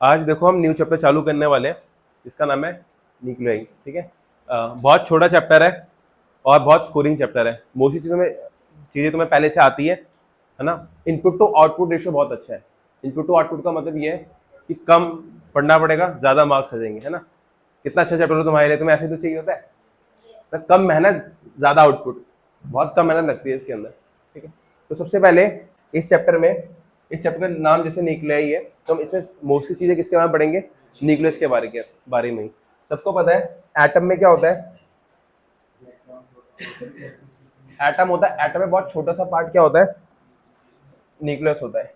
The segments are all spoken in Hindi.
आज देखो हम न्यू चैप्टर चालू करने वाले हैं, इसका नाम है न्यूक्लियाई। ठीक है, बहुत छोटा चैप्टर है और बहुत स्कोरिंग चैप्टर है। मोस्टली चीज़ें तुम्हें पहले से आती है ना। इनपुट टू आउटपुट रेशियो बहुत अच्छा है। इनपुट टू आउटपुट का मतलब ये है कि कम पढ़ना पड़ेगा, ज़्यादा मार्क्स आ जाएंगे, है ना। कितना अच्छा चैप्टर हो तुम्हारे लिए, तुम्हें ऐसे तो चाहिए होता है तो कम मेहनत ज़्यादा आउटपुट। बहुत कम मेहनत लगती है इसके अंदर। ठीक है, तो सबसे पहले इस चैप्टर में, इस चैप्टर का नाम जैसे न्यूक्लियाई है, तो हम इसमें मोस्टली चीज़ें किसके बारे में पढ़ेंगे, न्यूक्लियस के बारे में ही। सबको पता है एटम में क्या होता है, एटम होता है, एटम में बहुत छोटा सा पार्ट क्या होता है, न्यूक्लियस होता है।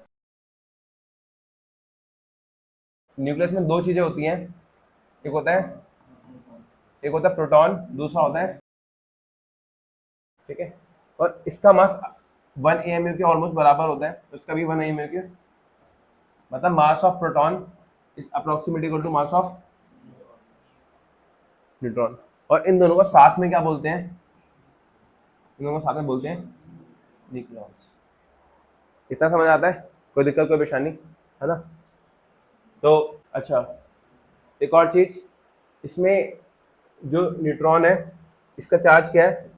न्यूक्लियस में दो चीजें होती हैं, एक होता है प्रोटॉन, दूसरा होता है, ठीक है। और इसका मास 1 AMU के ऑलमोस्ट बराबर होता है, तो इसका भी 1 AMU के, मतलब mass of proton is approximately equal to mass of neutron. और इन दोनों को साथ में क्या बोलते हैं, इन दोनों को साथ में बोलते हैं न्यूक्लियॉन्स। इतना समझ आता है, कोई दिक्कत कोई परेशानी, है ना। तो अच्छा, एक और चीज, इसमें जो न्यूट्रॉन है इसका चार्ज क्या है,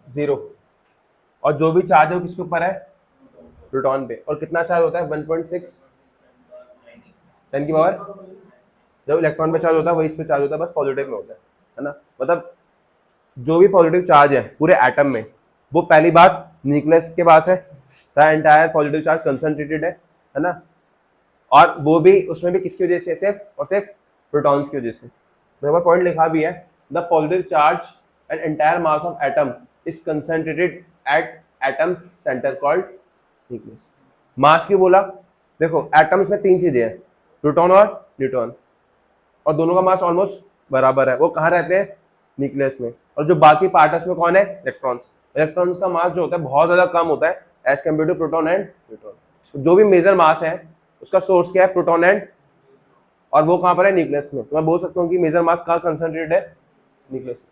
0। और जो भी चार्ज है वो किसके ऊपर है, प्रोटॉन पे। और कितना चार्ज होता है, 1.6 10 की पावर। जब इलेक्ट्रॉन पे चार्ज होता है वही इस पे चार्ज होता है, बस पॉजिटिव में होता है ना। मतलब जो भी पॉजिटिव चार्ज है पूरे एटम में, वो पहली बात न्यूक्लियस के पास है, सारा एंटायर पॉजिटिव चार्ज कंसंट्रेटेड है ना। और वो भी उसमें भी किसकी वजह से, सिर्फ और सिर्फ प्रोटॉन्स की वजह से। मेरे पास पॉइंट लिखा भी है, the positive charge and entire mass of atom is concentrated at atoms centre called nucleus. Mass क्यों बोला, देखो एटम्स में तीन चीजें हैं, प्रोटॉन और न्यूट्रॉन, और दोनों का मास ऑलमोस्ट बराबर है। वो कहाँ रहते हैं, न्यूक्लियस में। और जो बाकी पार्ट में कौन है, इलेक्ट्रॉन्स। इलेक्ट्रॉन्स का मास जो होता है बहुत ज्यादा कम होता है as compare to proton and neutron. जो भी मेजर मास है उसका सोर्स क्या है, प्रोटॉन एंड, और वो कहां पर है, न्यूक्लियस में। तो मैं बोल सकता हूँ कि मेजर मास कहाँ कंसंट्रेटेड है, न्यूक्लियस।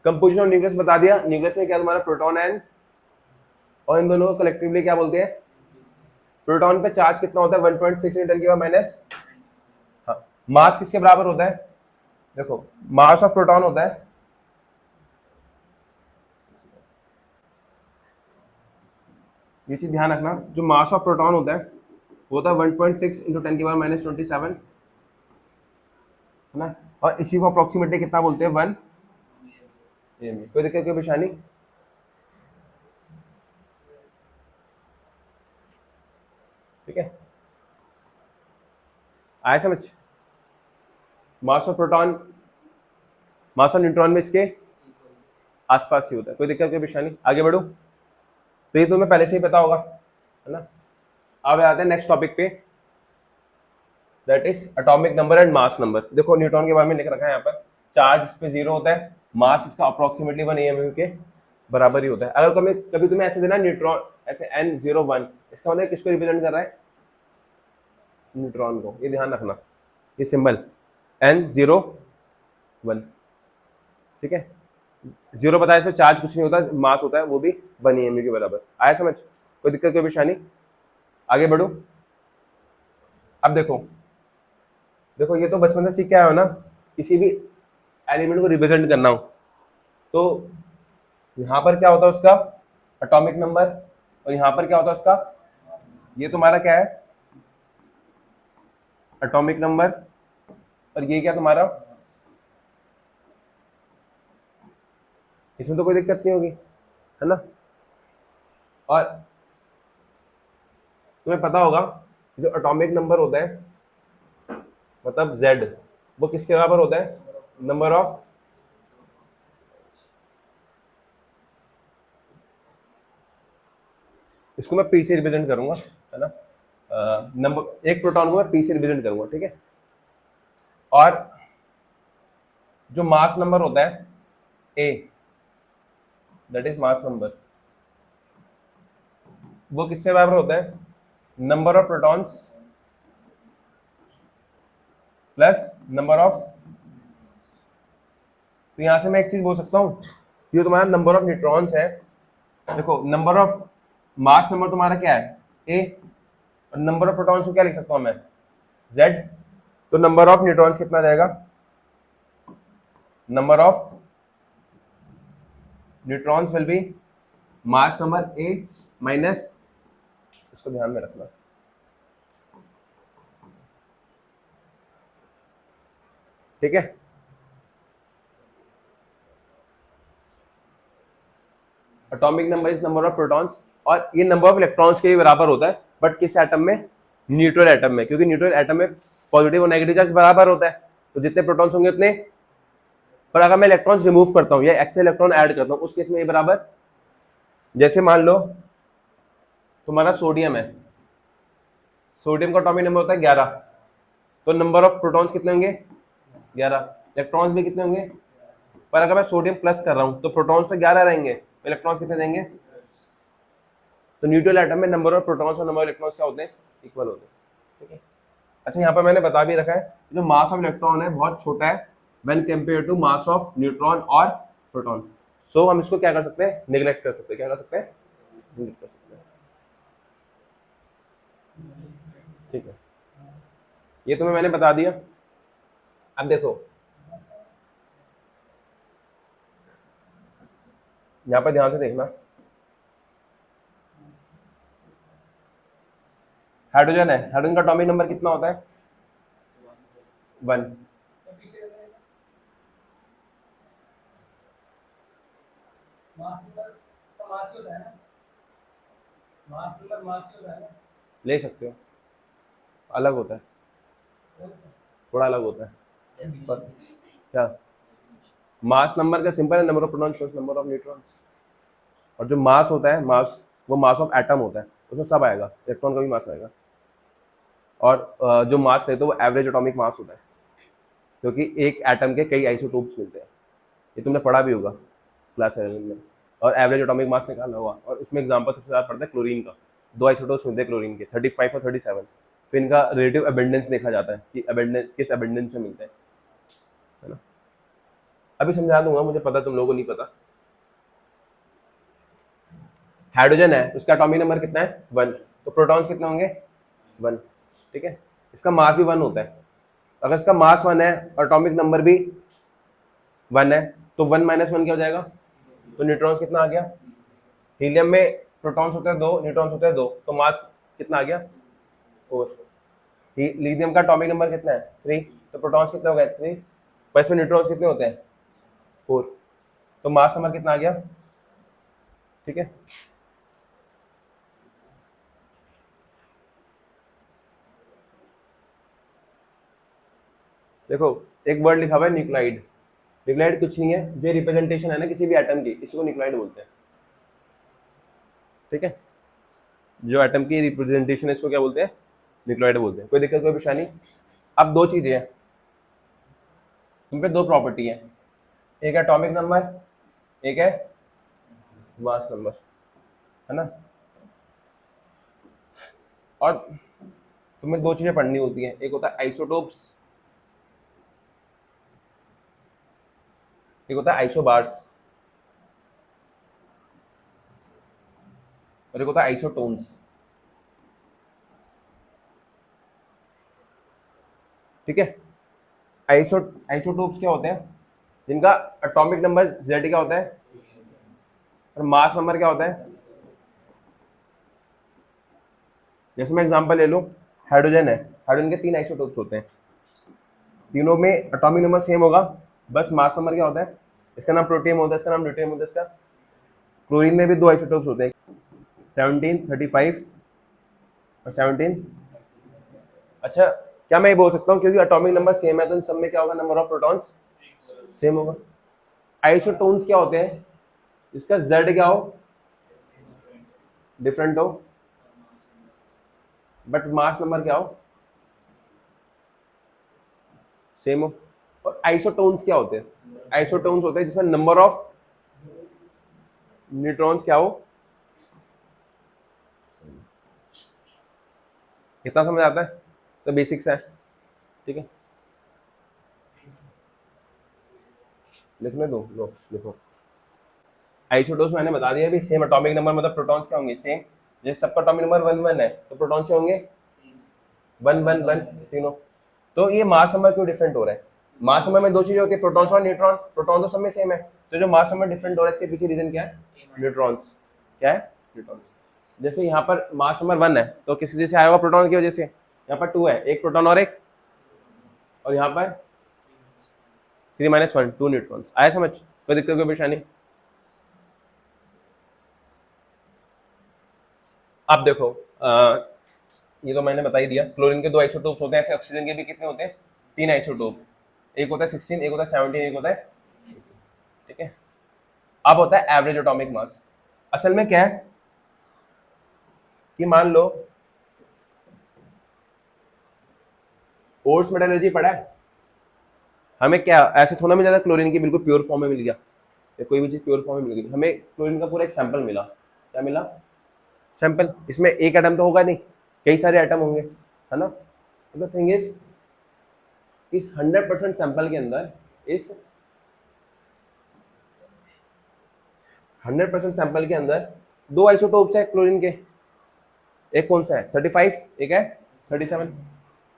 कंपोजिशन ऑफ न्यूक्लियस बता दिया, न्यूक्लियस में क्या तुम्हारा प्रोटॉन एंड, और इन दोनों को कलेक्टिवली क्या बोलते हैं। प्रोटॉन पे चार्ज कितना होता है, 1.6 न्यूटन की पावर माइनस। हाँ, मास किसके बराबर होता है, देखो मास ऑफ प्रोटॉन होता है, ये चीज ध्यान रखना, जो मास ऑफ प्रोटॉन होता है वो होता है 1.6 इंटू 10 की पावर माइनस 27, है ना। और इसी को अप्रोक्सीमेटली कितना बोलते हैं, 1 AMU। कोई दिक्कत कोई परेशानी, ठीक है, आया समझ। मास of proton, mass of neutron में इसके आसपास ही होता है। कोई दिक्कत कोई परेशानी, आगे बढ़ो। तो ये तुम्हें पहले से ही पता होगा, है ना। अब आते हैं नेक्स्ट टॉपिक पे, that is atomic number and mass number. देखो न्यूट्रॉन के बारे में लिख रखा है यहाँ पर, चार्ज इस पे 0 होता है, मास इसका अप्रोक्सीमेटली 1 AMU के बराबर ही होता है। अगर कभी तुम्हें ऐसे देना न्यूट्रॉन, ऐसे N01, इसका मतलब किसको रिप्रेजेंट कर रहा है, न्यूट्रॉन को। ये ध्यान रखना, ये सिंबल N01, ठीक है। 0 बताया, इसमें चार्ज कुछ नहीं होता, मास होता है, वो भी 1 AMU के बराबर। आया समझ, कोई दिक्कत कोई परेशानी, आगे बढ़ो। अब देखो, देखो ये तो बचपन से सीख के आए हो ना, किसी भी एलिमेंट को रिप्रेजेंट करना हो तो यहाँ पर क्या होता है उसका एटॉमिक नंबर, और यहाँ पर क्या होता है उसका, ये तुम्हारा क्या है, एटॉमिक नंबर, और ये क्या तुम्हारा, इसमें तो कोई दिक्कत नहीं होगी, है ना। और तुम्हें पता होगा जो एटॉमिक नंबर होता है, मतलब Z, वो किसके बराबर होता है, नंबर ऑफ, इसको मैं P से रिप्रेजेंट करूंगा, है ना। नंबर, एक प्रोटॉन को मैं P से रिप्रेजेंट करूंगा, ठीक है। और जो मास नंबर होता है A, that is mass number, वो किससे बराबर होता है, number of protons plus number of. तो यहां से मैं एक चीज बोल सकता हूँ, ये तुम्हारा नंबर ऑफ न्यूट्रॉन्स है, देखो नंबर ऑफ, मास नंबर तुम्हारा क्या है A, और नंबर ऑफ प्रोटॉन्स को क्या लिख सकता हूँ मैं, Z, तो नंबर ऑफ न्यूट्रॉन्स कितना जाएगा, number of neutrons will be mass number A minus, इसको ध्यान में रखना, ठीक है। Atomic number is number of protons, और ये नंबर ऑफ इलेक्ट्रॉन्स के भी बराबर होता है, बट किस एटम में, न्यूट्रल एटम में, क्योंकि न्यूट्रल एटम में पॉजिटिव और नेगेटिव चार्ज बराबर होता है, तो जितने प्रोटॉन्स होंगे उतने, पर अगर मैं इलेक्ट्रॉन्स रिमूव करता हूँ या एक्स्ट्रा इलेक्ट्रॉन ऐड करता हूँ उस केस में ये बराबर, जैसे मान लो तुम्हारा सोडियम है, सोडियम का एटॉमिक नंबर होता है 11, तो नंबर ऑफ प्रोटॉन्स कितने होंगे 11, इलेक्ट्रॉन्स भी कितने होंगे, पर अगर मैं सोडियम प्लस कर रहा हूँ तो प्रोटॉन्स तो 11 रहेंगे, इलेक्ट्रॉन्स कितने देंगे, तो न्यूट्रल एटम में नंबर ऑफ प्रोटॉन्स और नंबर ऑफ इलेक्ट्रॉन्स क्या होते हैं, इक्वल होते हैं, ठीक है। अच्छा यहाँ पर मैंने बता भी रखा है जो मास ऑफ इलेक्ट्रॉन है बहुत छोटा है when compare to mass of neutron और प्रोटॉन, सो हम इसको क्या कर सकते हैं, निगलेक्ट कर सकते हैं, क्या कर सकते हैं, निगलेक्ट कर सकते हैं, ठीक है। ये तुम्हें मैंने बता दिया। अब देखो यहाँ पर ध्यान से देखना, हाइड्रोजन है, हाइड्रोजन का एटॉमिक नंबर कितना होता है, 1, ले सकते हो, अलग होता है, थोड़ा अलग होता है, पर क्या मास नंबर का सिंपल है, number of protons plus number of neutrons, और जो मास होता है, मास वो मास ऑफ एटम होता है, उसमें सब आएगा, इलेक्ट्रॉन का भी मास आएगा, और जो मास रहता है वो एवरेज एटॉमिक मास होता है, क्योंकि एक एटम के कई आइसोटोप्स मिलते हैं, ये तुमने पढ़ा भी होगा क्लास 11 में, और एवरेज एटॉमिक मास निकाला हुआ, और उसमें एग्जांपल सबसे ज़्यादा पड़ता है क्लोरीन का, 2 आइसोटोप्स मिलते हैं क्लोरीन के 35 और 37, फिर इनका रिलेटिव अबेंडेंस देखा जाता है कि अबेंडेंस किस अबेंडेंस में मिलते हैं, है ना। अभी समझा दूंगा, मुझे पता तुम लोगों को नहीं पता। हाइड्रोजन है, उसका एटॉमिक नंबर कितना है 1, तो प्रोटॉन्स कितने होंगे 1, ठीक है। इसका मास भी 1 होता है, अगर इसका मास 1 है और एटॉमिक नंबर भी 1 है तो 1 माइनस 1 क्या हो जाएगा, तो न्यूट्रॉन्स कितना आ गया, हीलियम में प्रोटॉन्स होते हैं 2, न्यूट्रॉन्स होते हैं 2, तो मास कितना आ गया 4, लिथियम का एटॉमिक नंबर कितना है 3, तो प्रोटॉन्स कितने हो गए 3, पर इसमें न्यूट्रॉन्स कितने होते हैं 4, तो मास नंबर कितना आ गया, ठीक है। देखो एक वर्ड लिखा हुआ है न्यूक्लाइड, न्यूक्लाइड कुछ नहीं है, जो रिप्रेजेंटेशन है ना किसी भी एटम की, इसी को न्यूक्लाइड बोलते हैं, ठीक है। जो एटम की रिप्रेजेंटेशन है इसको क्या बोलते हैं, न्यूक्लाइड बोलते हैं, कोई दिक्कत कोई परेशानी। अब दो चीजें हैं, इन पे दो प्रॉपर्टी है, एक है एटॉमिक नंबर, एक है मास नंबर, है ना। और तुम्हें दो चीजें पढ़नी होती हैं, एक होता है आइसोटोप्स, एक होता है आइसोबार्स, और एक होता है आइसोटोन्स, ठीक है। आइसोटोप्स क्या होते हैं, जिनका एटॉमिक नंबर Z क्या होता है और मास नंबर क्या होता है, जैसे मैं एग्जांपल ले लूं, हाइड्रोजन है, हाइड्रोजन के 3 आइसोटोप्स होते हैं, तीनों में एटॉमिक नंबर सेम होगा, बस मास नंबर क्या होता है, इसका नाम प्रोटियम होता है, इसका नाम ड्यूटेरियम होता है, इसका क्लोरीन में भी 2 आइसोटोप्स होते हैं, 17, 35 और 17। अच्छा क्या मैं ये बोल सकता हूँ क्योंकि एटॉमिक नंबर सेम है तो इन सब में क्या होगा, नंबर ऑफ प्रोटॉन्स सेम होगा। आइसोटोन्स क्या होते हैं, इसका Z क्या हो, डिफरेंट हो, बट मास नंबर क्या हो, सेम हो। और आइसोटोन्स क्या होते हैं, आइसोटोन्स होते हैं जिसमें नंबर ऑफ न्यूट्रॉन्स क्या हो, इतना समझ आता है, तो बेसिक्स है, ठीक है। लिखने दो, लो लिखो। आइसोटोन्स मैंने बता दिया अभी, सेम एटॉमिक नंबर मतलब प्रोटॉन्स क्या होंगे सेम, जैसे सबका एटॉमिक नंबर 1 1 है तो प्रोटॉन्स क्या होंगे वन वन वन तीनों। तो ये मास नंबर क्यों डिफरेंट हो रहा है? मास नंबर में दो चीजें होती है, प्रोटॉन्स और न्यूट्रॉन्स। प्रोटॉन तो सब में सेम है, तो जो मास नंबर डिफरेंट हो रहा है इसके पीछे रीजन क्या है? न्यूट्रॉन्स। क्या है? न्यूट्रॉन्स। जैसे यहाँ पर मास नंबर 1 है तो किस वजह से आया होगा? प्रोटॉन की वजह से। यहाँ पर 2 है, एक प्रोटॉन और यहाँ पर 3 - 1 2 न्यूट्रॉन्स। आया समझ? कोई दिक्कत कोई परेशानी? आप देखो ये तो मैंने बता ही दिया। क्लोरीन के 2 आइसोटोप्स होते हैं, ऐसे ऑक्सीजन के भी कितने होते हैं? 3 आइसोटोप। एक होता है 16, एक होता है 17, एक होता है, ठीक है। अब होता है एवरेज एटॉमिक मास। असल में क्या है कि मान लो ओट्स मेटलर्जी पढ़ा है हमें, क्या ऐसे थोड़ा में ज्यादा क्लोरीन की बिल्कुल प्योर फॉर्म में मिल गया, या कोई भी चीज प्योर फॉर्म में मिल गई, हमें क्लोरीन का पूरा एक सैंपल मिला। क्या मिला? सैंपल। इसमें एक एटम तो होगा नहीं, कई सारे एटम होंगे, है ना। द थिंग इज इस 100% सैंपल के अंदर, इस 100% सैंपल के अंदर 2 आइसोटोप्स है क्लोरीन के। एक कौन सा है? 35, एक है 37,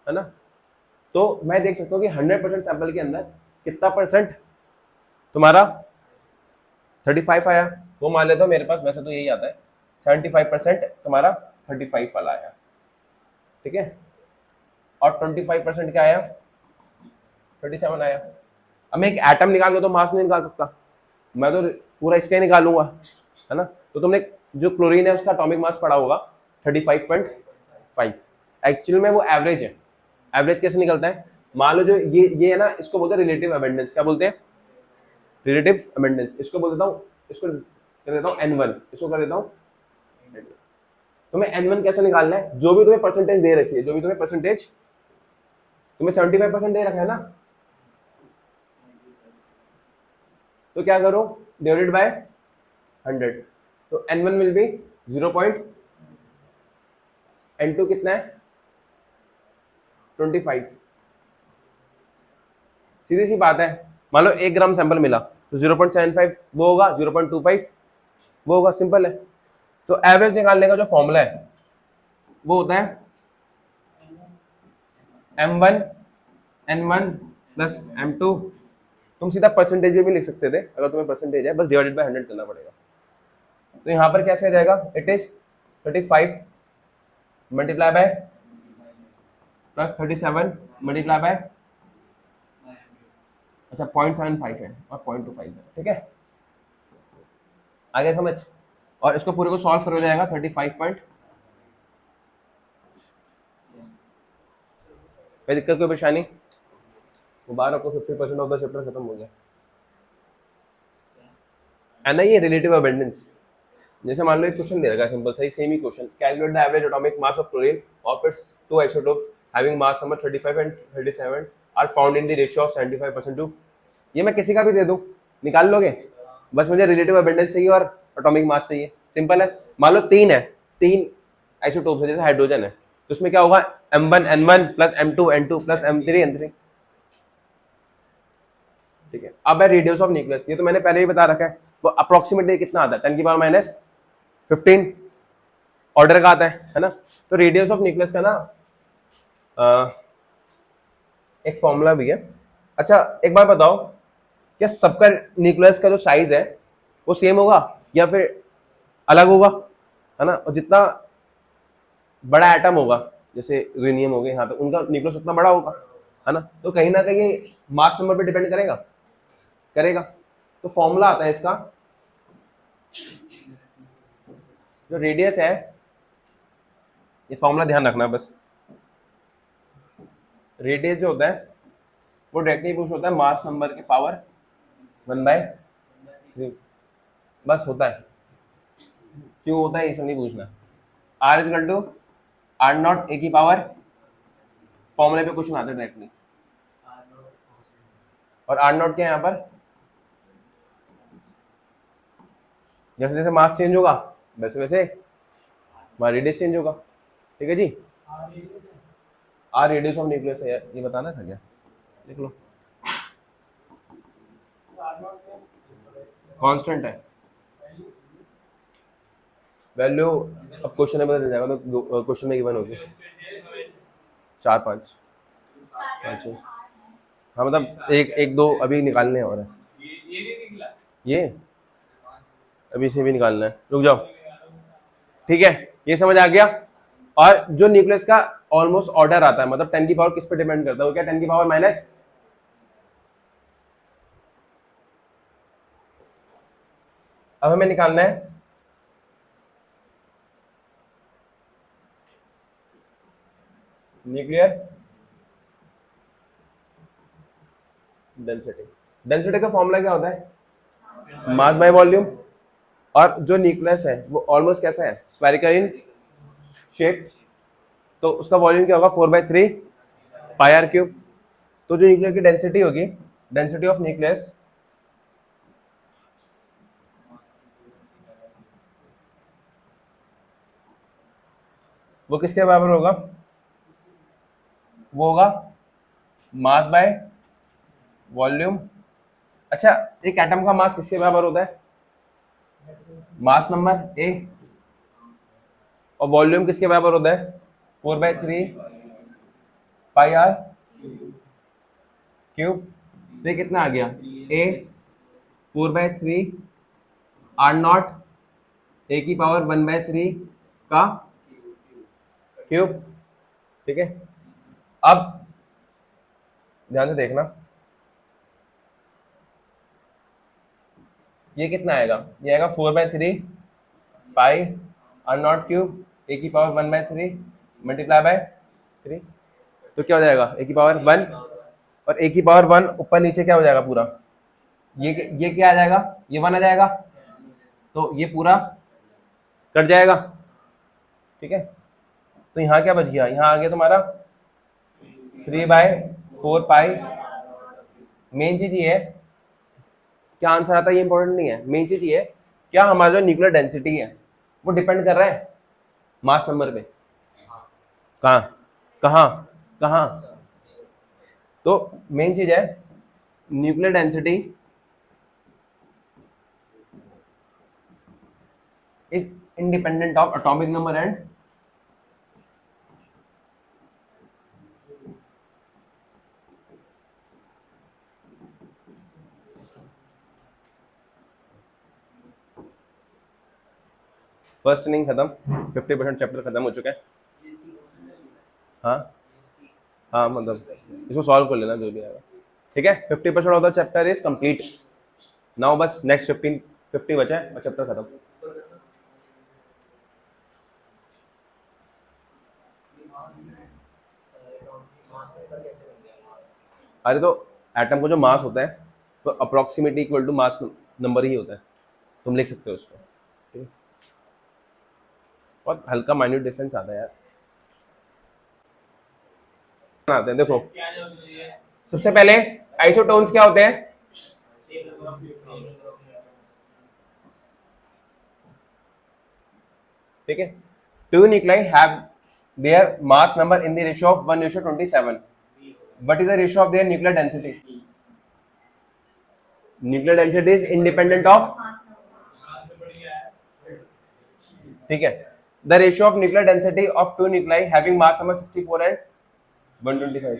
है ना। तो मैं देख सकता हूँ कि 100% सैंपल के अंदर कितना परसेंट तुम्हारा 35 आया, वो मान लेता हूँ मेरे पास, वैसे तो यही आता है 75% तुम्हारा 35 वाला आया, ठीक है। और 25% क्या आया? 37 आया। अब मैं एक एटम निकाल के तो मास नहीं निकाल सकता, मैं तो पूरा इसका ही निकालूंगा, है ना। तो तुमने जो क्लोरीन है उसका एटॉमिक मास पढ़ा होगा 35.5। एक्चुअल में वो एवरेज है। एवरेज कैसे निकलता है? मान लो जो ये है ना, इसको बोलते हैं रिलेटिव अबेंडेंस। क्या बोलते हैं? Relative abundance. इसको बोल देता हूँ, इसको कर देता हूँ n1, इसको कर देता हूँ। तुम्हें n1 कैसे निकालना है? जो भी तुम्हें परसेंटेज दे रखी है, जो भी तुम्हें परसेंटेज, तुम्हें 75% दे रखा है ना, तो क्या करो? Divided by 100। तो n1 विल बी 0. n2 कितना है? 25। सीधी सी बात है। मान लो 1 ग्राम सैंपल मिला तो 0.75 वो होगा, 0.25 वो होगा, सिंपल है। तो एवरेज निकालने का जो फॉर्मूला है वो होता है m1 n1 प्लस m2। तुम सीधा परसेंटेज में भी लिख सकते थे अगर तुम्हें परसेंटेज है, बस डिवाइडेड बाय 100 करना पड़ेगा। तो यहाँ पर कैसे आ जाएगा? It is 35 multiply by plus 37 multiply by, अच्छा 0.75 है और 0.25 है, ठीक है। आगे समझ? और इसको पूरे को सॉल्व करो, जाएगा 35 पॉइंट। कोई दिक्कत कोई परेशानी? मुबारक को 50% ऑफ द चैप्टर खत्म हो गया है ना। ये रिलेटिव अबेंडेंस। जैसे मान लो एक क्वेश्चन दे रखा है सिंपल सा, सेम ही question, calculate the average atomic mass of chlorine of its 2 isotope having mass number 35 and 37 are found in the ratio of 75% to. ये मैं किसी का भी दे दूं, निकाल लोगे? बस मुझे रिलेटिव अबेंडेंस चाहिए और एटॉमिक मास चाहिए, सिंपल है। मान लो 3 है, 3 आइसोटोप है, जैसे हाइड्रोजन है, तो उसमें क्या होगा? m1 n1 plus m2 n2 plus m3 n3, ठीक है। अब है रेडियस ऑफ न्यूक्लियस। ये तो मैंने पहले ही बता रखा है, वो अप्रोक्सीमेटली कितना आता है? 10⁻⁻15 ऑर्डर का आता है ना। तो रेडियस ऑफ न्यूक्लियस का ना एक फॉर्मूला भी है। अच्छा एक बार बताओ, क्या सबका न्यूक्लियस का जो साइज है वो सेम होगा या फिर अलग होगा, है ना। और जितना बड़ा एटम होगा, जैसे यूरेनियम हो गया, यहाँ पे उनका न्यूक्लियस उतना बड़ा होगा, है ना। तो कहीं ना कहीं मास नंबर पे डिपेंड करेगा, करेगा। तो फॉर्मूला आता है इसका, जो रेडियस है, ये फॉर्मूला ध्यान रखना बस। रेडियस जो होता है वो डायरेक्टली पुश होता है मास नंबर के पावर 1/3, बस होता है। क्यों होता है ये सब नहीं पूछना। R is to R naught A की पावर, फॉर्मूले पे क्वेश्चन आते हैं डायरेक्टली। और आर नॉट क्या है यहाँ पर? जैसे जैसे मास चेंज होगा वैसे वैसे हमारा रेडियस चेंज होगा, ठीक है जी। आर रेडियस ऑफ न्यूक्लियस है, ये बताना था क्या? देख लो, कांस्टेंट है वैल्यू। अब क्वेश्चन में पता चल जाएगा, तो क्वेश्चन में गिवन होगी। 4 5 5 6। हाँ मतलब एक एक दो अभी निकालने हैं और है। ये अभी से भी निकालना है, रुक जाओ। ठीक है, ये समझ आ गया। और जो न्यूक्लियस का ऑलमोस्ट ऑर्डर आता है, मतलब 10 की पावर किस पे डिपेंड करता है, वो क्या 10 की पावर माइनस, अब हमें निकालना है न्यूक्लियर डेंसिटी। डेंसिटी का फॉर्मूला क्या होता है, मास बाय वॉल्यूम। और जो न्यूक्लियस है वो ऑलमोस्ट कैसा है, स्फेरिकल इन शेप, तो उसका वॉल्यूम क्या होगा 4/3 पाई आर क्यूब। तो जो न्यूक्लियर की डेंसिटी होगी, डेंसिटी ऑफ न्यूक्लियस, वो किसके बराबर होगा, वो होगा मास बाय वॉल्यूम। अच्छा, एक एटम का मास किसके बराबर होता है, मास नंबर ए, और वॉल्यूम किसके बराबर होता है 4/3 पाई आर क्यूब। तो कितना आ गया, ए 4/3 आर नॉट ए की पावर 1/3 का क्यूब। ठीक है, अब ध्यान से देखना, ये कितना आएगा, ये आएगा 4/3 पाई आर नॉट क्यूब ए की पावर 1/3 मल्टीप्लाई बाय 3। तो क्या हो जाएगा, ए की पावर 1, और ए की पावर 1 ऊपर नीचे क्या हो जाएगा पूरा, ये क्या आ जाएगा, ये 1 आ जाएगा, तो ये पूरा कट जाएगा। ठीक है, तो यहाँ क्या बच गया, यहाँ आ गया तुम्हारा 3/4 पाई। मेन चीज ये है, क्या आंसर आता है ये इंपॉर्टेंट नहीं है, मेन चीज ये है क्या हमारा जो न्यूक्लियर डेंसिटी है वो डिपेंड कर रहा है मास नंबर पे। कहाँ कहाँ कहाँ, तो मेन चीज है nuclear density is independent of atomic number and first inning खत्म, 50% चैप्टर खत्म हो चुका है। हाँ हाँ, मतलब इसको सॉल्व कर लेना जो भी आएगा। ठीक है, 50% of the chapter is complete now, बस नेक्स्ट 50 बचा है और चैप्टर खत्म। अरे तो एटम को जो मास होता है तो approximately equal to mass number ही होता है, तुम लिख सकते हो उसको। ठीक है, बहुत हल्का माइन्यूट डिफरेंस आता है यार, आते हैं देखो। सबसे पहले आइसोटोन्स क्या होते हैं, ठीक है, two nuclei have their mass number in the ratio of 1:27। What is the ratio of their nuclear density, nuclear density is independent of, ठीक है, the ratio of nuclear density of two nuclei having mass number 64 and 125।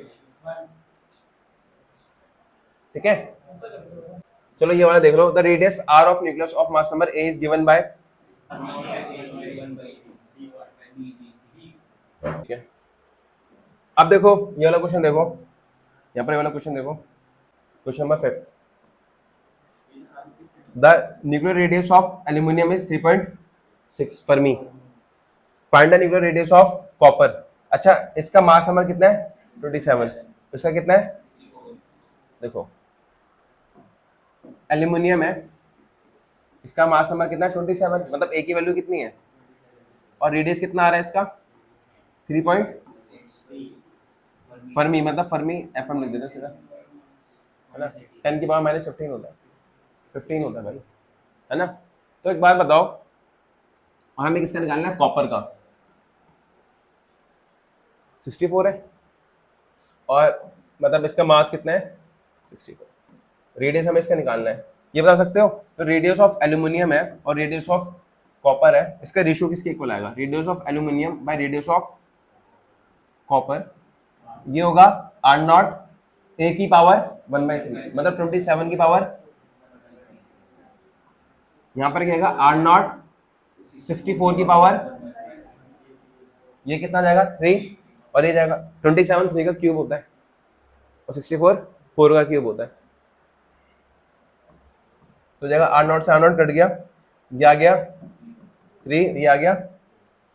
ठीक है, चलो ये वाला देख लो, the radius R of nucleus of mass number A is given by, ठीक है। अब देखो ये वाला क्वेश्चन देखो, यहाँ पर ये वाला क्वेश्चन देखो, question number 5, the nuclear radius of aluminium is 3.6 Fermi, find the nuclear radius of copper. अच्छा, इसका मास नंबर कितना है 27, इसका कितना है, देखो एल्यूमिनियम है, इसका मास नंबर कितना है 27, मतलब ए की वैल्यू कितनी है, और रेडियस कितना आ रहा है इसका 3. फर्मी, मतलब फर्मी एफएम लिख देते सीधा, है ना, 10 की पावर -15 होता है, 15 होता है भाई, है ना। तो एक बात बताओ, और हमें किसका निकालना है, कॉपर का, 64 है, और मतलब इसका मास कितना है 64, रेडियस हमें इसका निकालना है, ये बता सकते हो। तो रेडियस ऑफ एल्यूमिनियम है और रेडियस ऑफ कॉपर है, इसका रेशियो किसके इक्वल आएगा, radius of aluminium by radius of copper ये होगा आर नॉट ए की पावर 1/3, मतलब 27 की पावर, यहां पर क्या आएगा आर नॉट 64 की पावर, ये कितना जाएगा 3, और ये जाएगा 27 3 का क्यूब होता है और 64 4 का क्यूब होता है, तो जाएगा आर नॉट से आर नॉट कट गया, ये आ गया 3, ये आ गया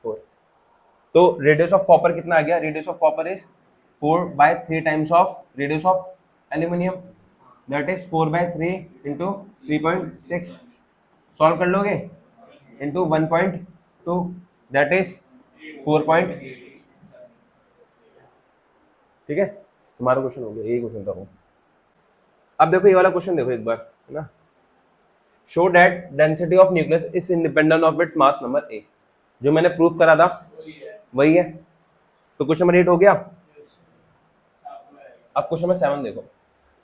4। तो रेडियस ऑफ कॉपर कितना आ गया, radius of copper is 4/3 times of radius of aluminium, that is 4/3 into 3.6, solve कर लोगे, इंटू 1.2, दैट इज 4. ठीक है, तुम्हारा क्वेश्चन हो गया, यही क्वेश्चन था वो। अब देखो ये वाला क्वेश्चन देखो एक बार, है ना, show that density of nucleus is independent of its mass number ए, जो मैंने प्रूफ करा था वही है। तो क्वेश्चन नंबर 8 हो गया। अब क्वेश्चन नंबर 7 देखो,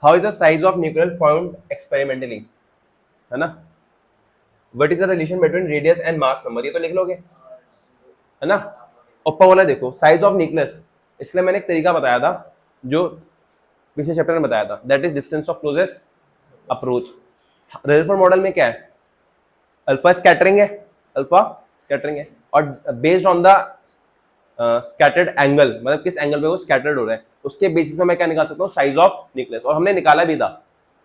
how is the size of nuclear found experimentally, है ना, what is the relation between radius and mass number, ये तो लिख लोगे, है ना। ऊपर वाला देखो साइज ऑफ न्यूक्लियस, इसलिए मैंने एक तरीका बताया था जो पिछले चैप्टर में बताया था, that is distance of closest approach. Rutherford model में क्या है, अल्फा स्कैटरिंग है, अल्फा स्कैटरिंग है, और based on the scattered angle, मतलब किस एंगल पे वो स्कैटर्ड हो रहा है, उसके बेसिस पे मैं क्या निकाल सकता हूँ, साइज ऑफ न्यूक्लियस। और हमने निकाला भी था,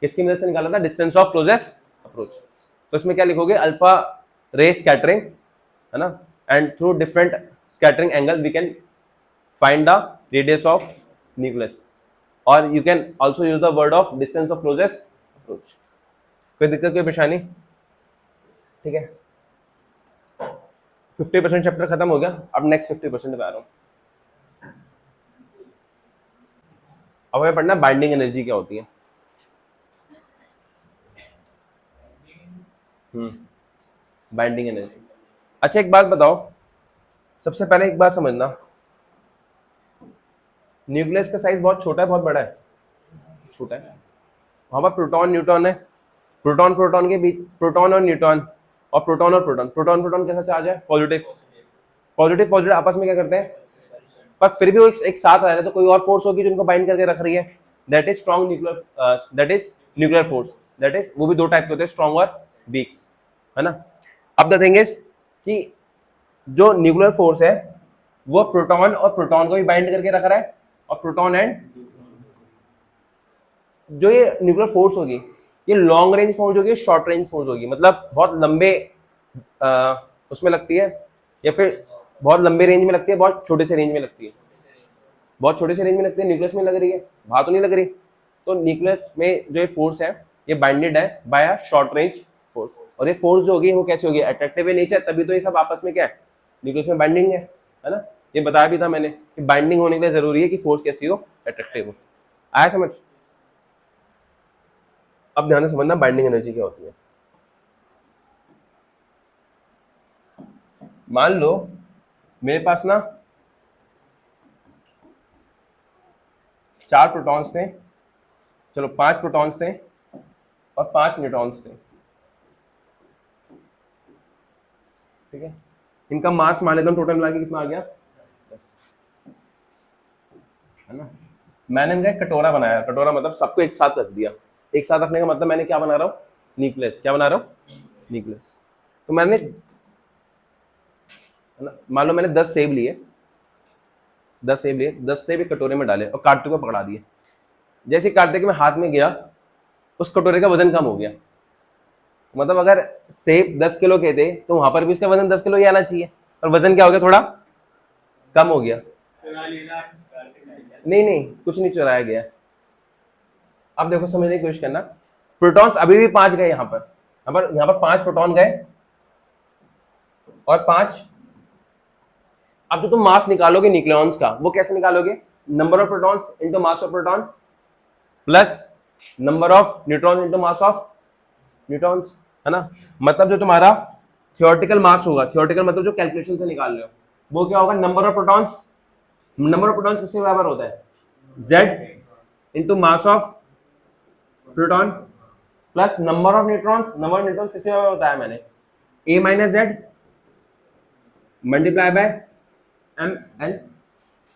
किसकी मदद से निकाला था, डिस्टेंस ऑफ क्लोजेस्ट अप्रोच। तो इसमें क्या लिखोगे, अल्फा रे स्कैटरिंग, है ना, and through different scattering angle we can find the radius of nucleus, और you can also use the word of distance of closest approach. कोई दिक्कत, कोई परेशानी? ठीक है, 50% चैप्टर खत्म हो गया, अब नेक्स्ट 50% पे आ रहा हूँ। अब हमें पढ़ना बाइंडिंग एनर्जी क्या होती है। Binding energy. अच्छा एक बात बताओ, सबसे पहले एक बात समझना, न्यूक्लियस का साइज बहुत छोटा है बहुत बड़ा है? छोटा है। वहां पर प्रोटॉन न्यूट्रॉन है, प्रोटॉन प्रोटॉन के बीच, प्रोटॉन और न्यूट्रॉन, और प्रोटॉन और प्रोटॉन, प्रोटॉन प्रोटॉन कैसा चार्ज है, पॉजिटिव, पॉजिटिव पॉजिटिव आपस में क्या करते हैं, पर फिर भी वो एक साथ आ रहे हैं, तो कोई और फोर्स होगी जो इनको बाइंड करके रख रही है, that is strong nuclear, that is nuclear force, that is, वो भी दो टाइप के होते हैं, स्ट्रॉन्ग और वीक, है ना। अब द थिंग इज कि जो न्यूक्लियर फोर्स है वो प्रोटॉन और प्रोटॉन को भी बाइंड करके रख रहा है, और प्रोटॉन एंड, जो ये न्यूक्लियर फोर्स होगी ये लॉन्ग रेंज फोर्स होगी, शॉर्ट रेंज फोर्स होगी, मतलब बहुत लंबे उसमें लगती है, या फिर बहुत लंबे रेंज में लगती है, बहुत छोटे से रेंज में लगती है, बहुत छोटे से रेंज में लगती है, न्यूक्लियस में लग रही है, बाहर तो नहीं लग रही। तो न्यूक्लियस में जो ये फोर्स है ये बाइंडेड है by a short range force, और ये फोर्स जो होगी वो कैसी होगी, अट्रैक्टिव इन नेचर, तभी तो ये सब आपस में क्या है, न्यूक्लियस में बाइंडिंग है ना। ये बताया भी था मैंने कि बाइंडिंग होने के लिए जरूरी है कि फोर्स कैसी हो, अट्रैक्टिव हो। आया समझ? अब ध्यान से समझना बाइंडिंग एनर्जी क्या होती है। मान लो मेरे पास ना 4 प्रोटॉन्स थे, चलो 5 प्रोटॉन्स थे और 5 न्यूट्रॉन्स थे, ठीक है। इनका मास मान लेता हूं टोटल मिला के कितना आ गया, 10, है ना। मैंने इनका एक कटोरा बनाया, कटोरा मतलब सबको एक साथ रख दिया, एक साथ रखने का मतलब मैंने क्या बना रहा हूँ, न्यूक्लियस, क्या बना रहा हूँ, न्यूक्लियस। तो मैंने, मान लो मैंने 10 सेब लिए, 10 सेब लिए, 10 सेब एक कटोरे में डाले और काटते को पकड़ा दिए, जैसे काटते कि मैं हाथ में गया उस कटोरे का वजन कम हो गया, मतलब अगर सेब 10 किलो के थे तो वहां पर भी उसका वजन 10 किलो ही आना चाहिए, और वजन क्या हो गया, थोड़ा कम हो गया। नहीं नहीं, कुछ नहीं चुराया गया। अब देखो समझने की कोशिश करना, प्रोटॉन्स अभी भी 5 गए यहाँ पर 5 प्रोटॉन गए और 5, अब जो तुम मास निकालोगे न्यूक्लियॉन्स का वो कैसे निकालोगे, number of protons into mass of proton plus number of neutrons into mass of neutrons, है ना। मतलब जो तुम्हारा थियोरेटिकल मास होगा, थियोरेटिकल मतलब जो कैलकुलेशन से निकाल रहे हो, वो क्या होगा, number of protons, number of protons किसके बराबर होता है, Z into mass of proton plus number of neutrons, number of neutrons किसके बराबर होता है, मैंने A - Z multiply by ML,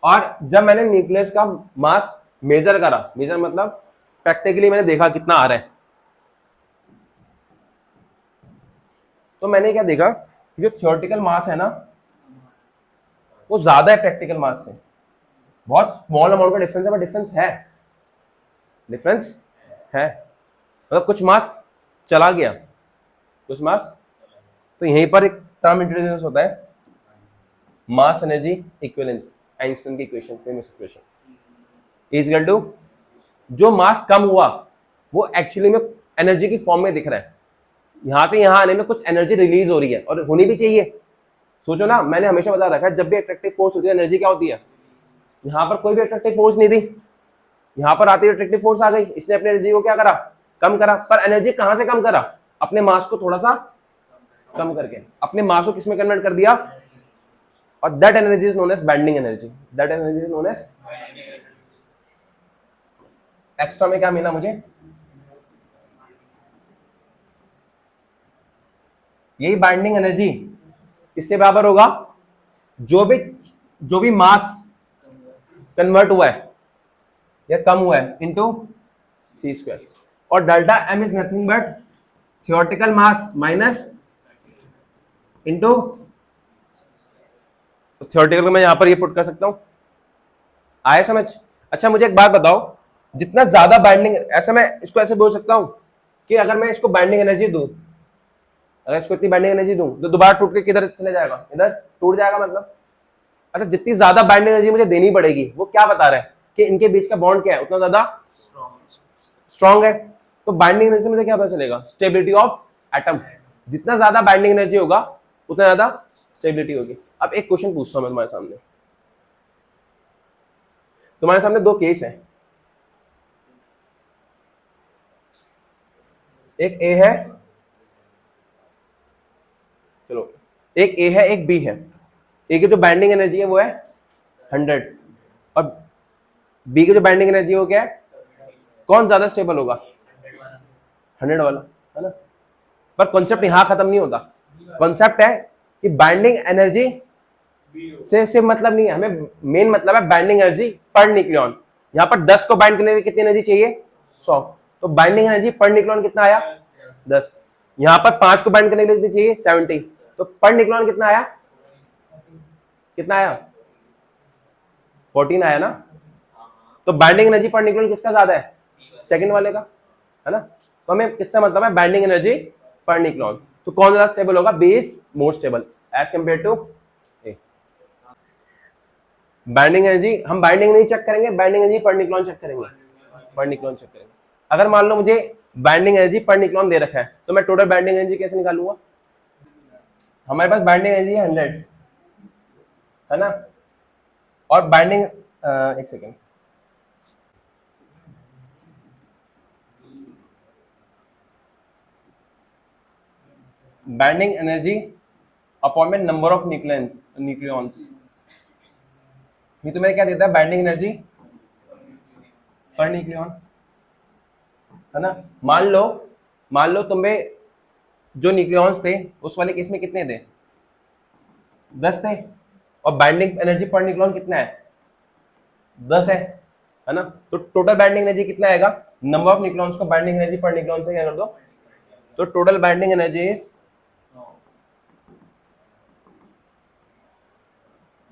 और जब मैंने न्यूक्लियस का मास मेजर करा, मेजर मतलब प्रैक्टिकली मैंने देखा कितना आ रहा है, तो मैंने क्या देखा, जो थियोरेटिकल मास है ना वो ज्यादा है प्रैक्टिकल मास से, बहुत स्मॉल अमाउंट का डिफरेंस है, बट डिफरेंस है, डिफरेंस है, मतलब कुछ मास चला गया, कुछ मास। तो यहीं पर एक टर्म इंट्रोड्यूस होता है, मास एनर्जी इक्विवेलेंस, आइंस्टाइन की equation, famous equation, is equal to जो मास कम हुआ वो एक्चुअली में एनर्जी की फॉर्म में दिख रहा है, यहां से यहां आने में कुछ एनर्जी रिलीज हो रही है और होनी भी चाहिए। सोचो ना, मैंने हमेशा बता रखा है जब भी अट्रैक्टिव फोर्स होती है एनर्जी क्या होती है, यहां पर कोई भी अट्रैक्टिव फोर्स नहीं थी, यहां पर आती अट्रैक्टिव फोर्स आ गई, इसने अपनी एनर्जी को क्या करा, कम करा। पर एनर्जी कहां से कम करा, अपने मास को थोड़ा सा कम करके अपने मास को किसमें कन्वर्ट कर दिया, और that energy is known as binding energy, that energy is known as. Extra में क्या मिला मुझे, यही बाइंडिंग एनर्जी किसके बराबर होगा, जो भी मास कन्वर्ट हुआ है या कम हुआ है इनटू सी स्क्वायर, और delta m is nothing but theoretical mass minus into, तो थियोरेटिकल को मैं यहां पर ये पुट कर सकता हूं, आए समझ। अच्छा मुझे एक बात बताओ, जितना ज्यादा बाइंडिंग, ऐसा मैं इसको ऐसे बोल सकता हूं कि अगर मैं इसको बाइंडिंग एनर्जी दूं, अगर इसको इतनी बाइंडिंग एनर्जी दूं तो दोबारा टूट के किधर चले जाएगा, इधर टूट जाएगा मतलब। अच्छा जितनी ज्यादा बाइंडिंग एनर्जी मुझे देनी पड़ेगी, वो क्या बता रहा है कि इनके बीच का बॉन्ड क्या है, उतना ज्यादा स्ट्रॉन्ग है। तो बाइंडिंग एनर्जी से मुझे क्या पता चलेगा, स्टेबिलिटी ऑफ एटम, जितना ज्यादा बाइंडिंग एनर्जी होगा उतना ज्यादा स्टेबिलिटी होगी। अब एक क्वेश्चन पूछता हूं मैं तुम्हारे सामने दो केस है, एक ए है, चलो एक ए है एक बी है, ए की जो बाइंडिंग एनर्जी है वो है 100 और बी की जो बाइंडिंग एनर्जी है वो क्या है, कौन ज्यादा स्टेबल होगा, 100 वाला, है ना। पर कॉन्सेप्ट यहां खत्म नहीं होता, कॉन्सेप्ट है कि बाइंडिंग एनर्जी से सिर्फ मतलब नहीं है, हमें मेन मतलब है बाइंडिंग एनर्जी पर न्यूक्लियन। यहां पर 10 को बाइंड करने के लिए कितनी एनर्जी चाहिए, 100, तो बाइंडिंग एनर्जी पर न्यूक्लियन कितना आया, 10। यहां पर 5 को बाइंड करने के लिए कितनी चाहिए, 70, तो पर न्यूक्लियन कितना आया, कितना आया, 14 आया ना। तो बाइंडिंग एनर्जी पर न्यूक्लियन किसका ज्यादा है, सेकंड वाले का, है ना। तो हमें किससे मतलब है, बाइंडिंग एनर्जी पर न्यूक्लियन। तो कौन ज्यादा स्टेबल होगा, B is more stable as compare to A. Binding energy, हम बाइंडिंग नहीं चेक करेंगे, binding energy per nucleon check करेंगे, पर न्यूक्लियन चेक करेंगे। अगर मान लो मुझे बाइंडिंग एनर्जी पर न्यूक्लियन दे रखा है तो मैं टोटल बाइंडिंग एनर्जी कैसे निकालूंगा, हमारे पास बाइंडिंग एनर्जी है 100, है ना, और बाइंडिंग, एक सेकेंड, बाइंडिंग एनर्जी अपॉन में नंबर ऑफ न्यूक्लियॉन्स, ये तो मैंने क्या देता है, बाइंडिंग एनर्जी पर न्यूक्लियॉन, है ना। मान लो तुम्हें जो न्यूक्लियॉन्स थे उस वाले केस में कितने थे, 10 थे, और बाइंडिंग एनर्जी पर न्यूक्लियॉन कितना है, 10 है ना। तो टोटल बाइंडिंग एनर्जी कितना आएगा, नंबर ऑफ न्यूक्लियॉन्स को बाइंडिंग एनर्जी पर न्यूक्लियॉन से क्या कर दो, तो टोटल बाइंडिंग एनर्जी इज,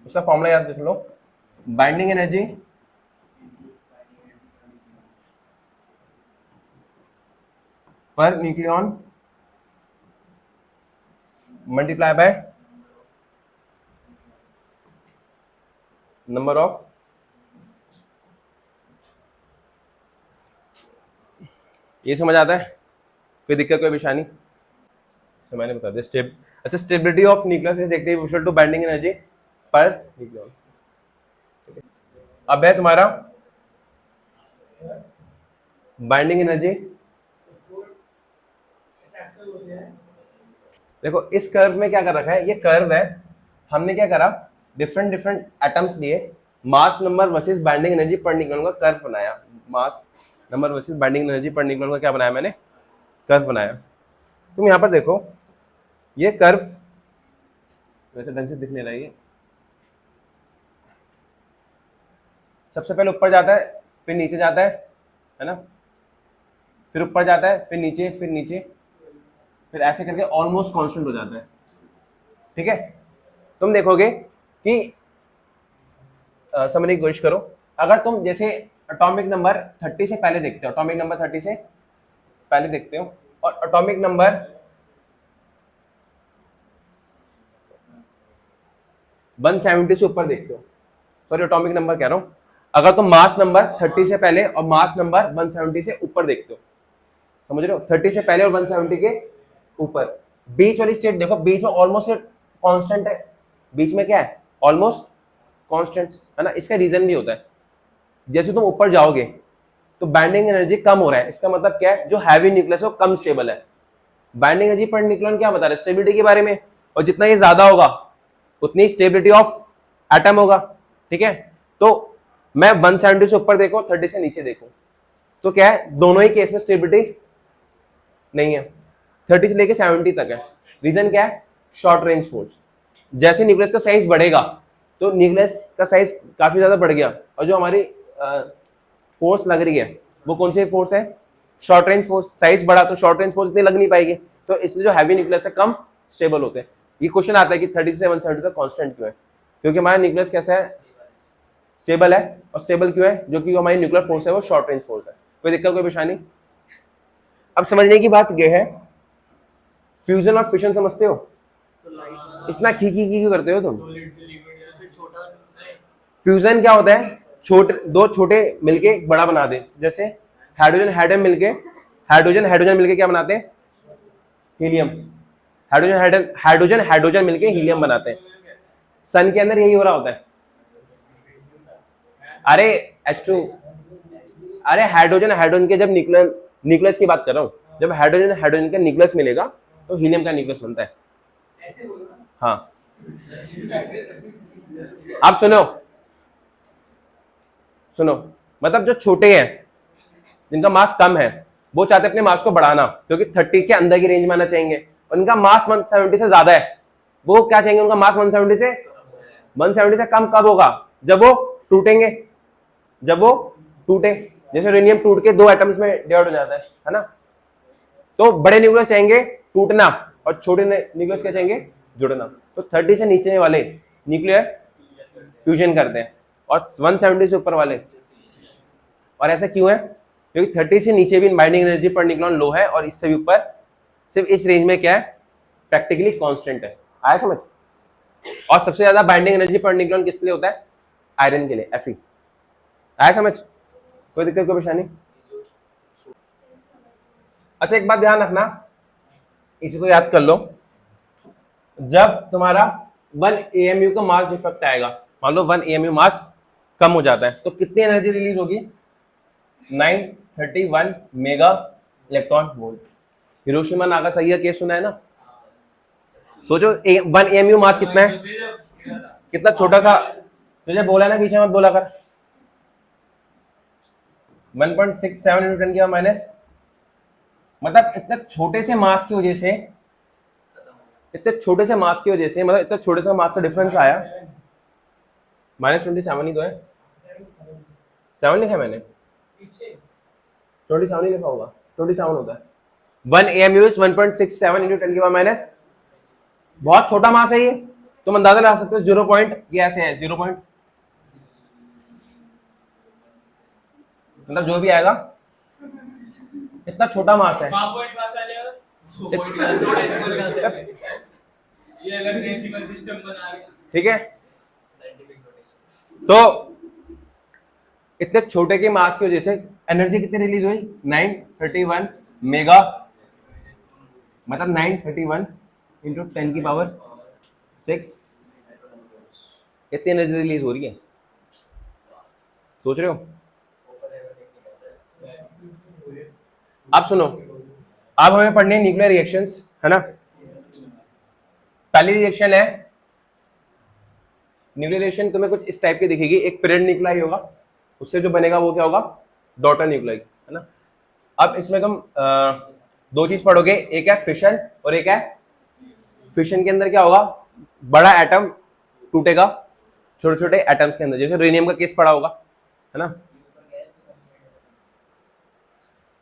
उसका फॉर्मूला याद रख लो, बाइंडिंग एनर्जी पर nucleon multiply by number of, ये समझ आता है, कोई दिक्कत कोई परेशानी, से मैंने बता दिया स्टेप। अच्छा stability of nucleus is directly equal to binding energy per nucleon. अब है तुम्हारा बाइंडिंग एनर्जी, देखो इस कर्व में क्या कर रखा है, ये कर्व है, हमने क्या करा, डिफरेंट डिफरेंट एटम्स लिए, mass number versus binding energy per nucleon का कर्व बनाया, mass number versus binding energy per nucleon का क्या बनाया मैंने, कर्व बनाया। तुम यहां पर देखो ये कर्व वैसे ढंग से दिखने लगी, सबसे पहले ऊपर जाता है, फिर नीचे जाता है ना, फिर ऊपर जाता है, फिर नीचे, फिर ऐसे करके ऑलमोस्ट कांस्टेंट हो जाता है। ठीक है, तुम देखोगे कि समझने की कोशिश करो, अगर तुम जैसे एटॉमिक नंबर 30 से पहले देखते हो, एटॉमिक नंबर 30 से पहले देखते हो, और एटॉमिक नंबर 170 से ऊपर देखते हो, सॉरी एटॉमिक नंबर कह रहा हूं, अगर तुम मास नंबर 30 से पहले और मास नंबर 170 से ऊपर देखते हो, समझ रहे हो, 30 से पहले और 170 के ऊपर, बीच वाली स्टेट देखो, बीच में ऑलमोस्ट कांस्टेंट है, बीच में क्या है, ऑलमोस्ट कांस्टेंट है ना। इसका रीजन भी होता है, जैसे तुम ऊपर जाओगे तो बाइंडिंग एनर्जी कम हो रहा है, इसका मतलब क्या है, जो हैवी न्यूक्लियस है वो कम स्टेबल है। बाइंडिंग एनर्जी पर न्यूक्लियन क्या बता रहा है, स्टेबिलिटी के बारे में, और जितना ये ज्यादा होगा उतनी स्टेबिलिटी ऑफ एटम होगा। ठीक है, तो मैं 170 से ऊपर देखो, 30 से नीचे देखो, तो क्या है, दोनों ही केस में स्टेबिलिटी नहीं है, 30 से लेके 70 तक है। रीजन क्या है, शॉर्ट रेंज फोर्स। जैसे न्यूक्लियस का साइज बढ़ेगा तो न्यूक्लियस का साइज काफी ज्यादा बढ़ गया, और जो हमारी फोर्स लग रही है वो कौन सी फोर्स है, शॉर्ट रेंज फोर्स। साइज बढ़ा तो शॉर्ट रेंज फोर्स इतनी लग नहीं पाएगी, तो इसलिए जो हैवी न्यूक्लियस है कम स्टेबल होते हैं। ये क्वेश्चन आता है कि 30 से 170 तक कांस्टेंट क्यों है, क्योंकि हमारा न्यूक्लियस कैसा है, स्टेबल है, और स्टेबल क्यों है, जो कि हमारी न्यूक्लियर फोर्स है वो शॉर्ट रेंज फोर्स है। कोई दिक्कत, कोई परेशानी? अब समझने की बात यह है, फ्यूजन और फिशन समझते हो? इतना खी क्यों करते हो तुम? फ्यूजन क्या होता है, दो छोटे मिलके एक बड़ा बना दे, जैसे हाइड्रोजन मिलके क्या बनाते हैं, हीलियम। हाइड्रोजन मिलके हीलियम बनाते हैं। सन के अंदर यही हो रहा होता है। अरे H2, अरे हाइड्रोजन के जब न्यूक्लियस की बात कर रहा हूं, जब हाइड्रोजन का न्यूक्लियस मिलेगा तो हीलियम का न्यूक्लियस बनता है। हाँ, आप सुनो, मतलब जो छोटे हैं, जिनका मास कम है, वो चाहते हैं अपने मास को बढ़ाना, क्योंकि 30 के अंदर की रेंज में आना चाहेंगे, और उनका मास 170 से ज्यादा है, वो क्या चाहेंगे, उनका मास 170 से कम कब होगा, जब वो टूटेंगे, जब वो टूटे, जैसे यूरेनियम टूट के 2 एटम्स में डिवाइड हो जाता है ना। तो बड़े न्यूक्लियस चाहेंगे टूटना, और छोटे न्यूक्लियस क्या चाहेंगे, जुड़ना। तो 30 से नीचे वाले न्यूक्लियर फ्यूजन करते हैं, और 170 से ऊपर वाले, और ऐसा क्यों है, क्योंकि 30 से नीचे भी बाइंडिंग एनर्जी पर न्यूक्लियन लो है, और इससे भी ऊपर सिर्फ इस रेंज में क्या है, प्रैक्टिकली कांस्टेंट है। आया समझ? और सबसे ज्यादा बाइंडिंग एनर्जी पर न्यूक्लियन किसके लिए होता है, आयरन के लिए, Fe। आया समझ? कोई दिक्कत, कोई परेशानी? अच्छा, एक बात ध्यान रखना, इसी को याद कर लो, जब तुम्हारा 1 AMU का मास डिफेक्ट आएगा, मान लो 1 AMU मास कम हो जाता है, तो कितनी एनर्जी रिलीज होगी, 931 mega electron volt. Hiroshima Nagasaki का केस सुना है ना? सोचो 1 AMU मास कितना है, कितना छोटा सा, तुझे बोला ना पीछे मत बोला कर, 1.67 × 10⁻⁻, मतलब इतने छोटे से मास की वजह से, मतलब इतना छोटे से मास का डिफरेंस आया, -27 ही तो है, 7 लिखा है मैंने, 27 ही लिखा होगा, 27 होता है। 1 AMU is 1.67 × 10⁻⁻, बहुत छोटा मास है ये, तुम अंदाजा लगा सकते हो, 0 पॉइंट ये ऐसे है, 0 पॉइंट, मतलब जो भी आएगा, इतना छोटा मास है। ठीक है, तो इतने छोटे के मास की वजह से एनर्जी कितनी रिलीज हुई, 931 मेगा, मतलब 931 × 10⁻⁶, कितनी एनर्जी रिलीज हो रही है, सोच रहे हो? अब सुनो, अब हमें पढ़ने हैं न्यूक्लियर रिएक्शंस, है ना। पहली रिएक्शन है, न्यूक्लियर रिएक्शन तुम्हें कुछ इस टाइप की दिखेगी, एक पेरेंट न्यूक्लियाई होगा, उससे जो बनेगा वो क्या होगा, डॉटर न्यूक्लियाई, है ना। अब इसमें तुम 2 चीज पढ़ोगे, एक है फिशन और एक है, फिशन के अंदर क्या होगा, बड़ा एटम टूटेगा छोटे छोटे एटम्स के अंदर, जैसे यूरेनियम का केस पढ़ा होगा, है ना।